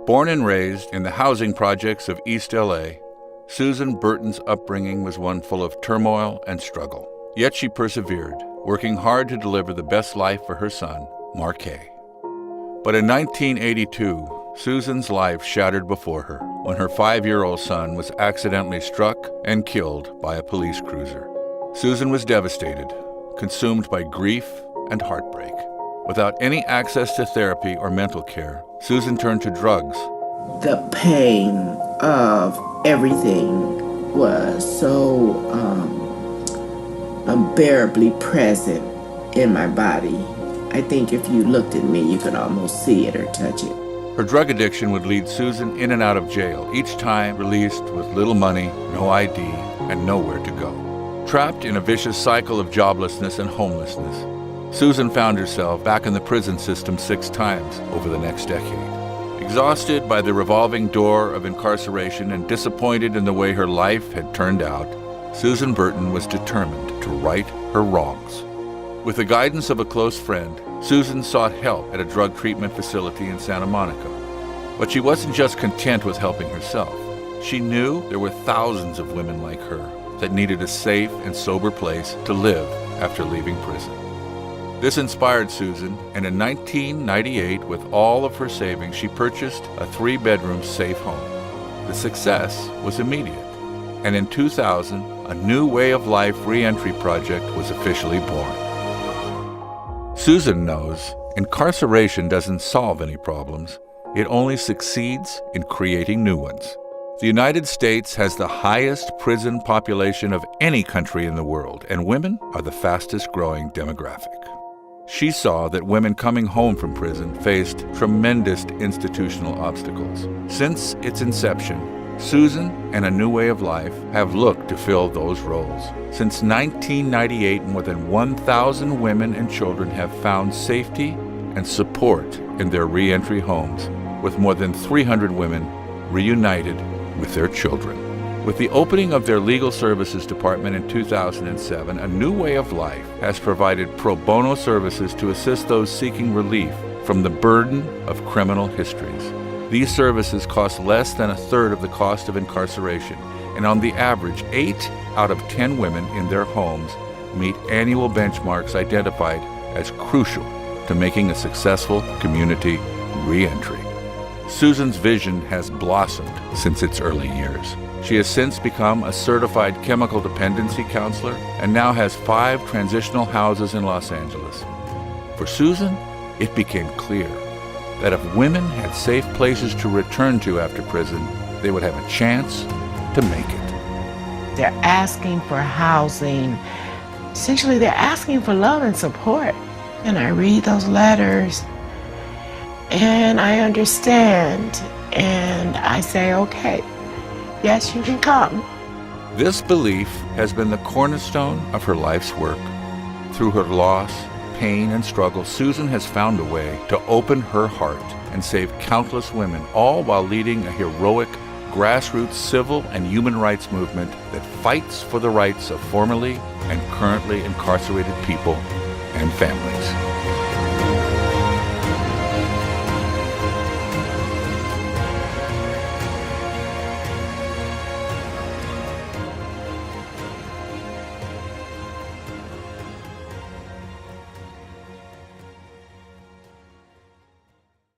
Born and raised in the housing projects of East LA, Susan Burton's upbringing was one full of turmoil and struggle. Yet she persevered, working hard to deliver the best life for her son, Marquet. But in 1982, Susan's life shattered before her when her 5-year-old son was accidentally struck and killed by a police cruiser. Susan was devastated, consumed by grief and heartbreak. Without any access to therapy or mental care, Susan turned to drugs. The pain of everything was so unbearably present in my body. I think if you looked at me, you could almost see it or touch it. Her drug addiction would lead Susan in and out of jail, each time released with little money, no ID, and nowhere to go. Trapped in a vicious cycle of joblessness and homelessness, Susan found herself back in the prison system 6 times over the next decade. Exhausted by the revolving door of incarceration and disappointed in the way her life had turned out, Susan Burton was determined to right her wrongs. With the guidance of a close friend, Susan sought help at a drug treatment facility in Santa Monica. But she wasn't just content with helping herself. She knew there were thousands of women like her that needed a safe and sober place to live after leaving prison. This inspired Susan, and in 1998, with all of her savings, she purchased a 3-bedroom safe home. The success was immediate, and in 2000, a new way of life re-entry project was officially born. Susan knows incarceration doesn't solve any problems. It only succeeds in creating new ones. The United States has the highest prison population of any country in the world, and women are the fastest growing demographic. She saw that women coming home from prison faced tremendous institutional obstacles. Since its inception, Susan and A New Way of Life have looked to fill those roles. Since 1998, more than 1,000 women and children have found safety and support in their re-entry homes, with more than 300 women reunited with their children. With the opening of their Legal Services Department in 2007, A New Way of Life has provided pro bono services to assist those seeking relief from the burden of criminal histories. These services cost less than 1/3 of the cost of incarceration, and on the average, 8 out of 10 women in their homes meet annual benchmarks identified as crucial to making a successful community re-entry. Susan's vision has blossomed since its early years. She has since become a certified chemical dependency counselor and now has 5 transitional houses in Los Angeles. For Susan, it became clear that if women had safe places to return to after prison, they would have a chance to make it. They're asking for housing. Essentially, they're asking for love and support. And I read those letters, and I understand, and I say, okay, yes, you can come. This belief has been the cornerstone of her life's work. Through her loss, pain, and struggle, Susan has found a way to open her heart and save countless women, all while leading a heroic, grassroots civil and human rights movement that fights for the rights of formerly and currently incarcerated people and families.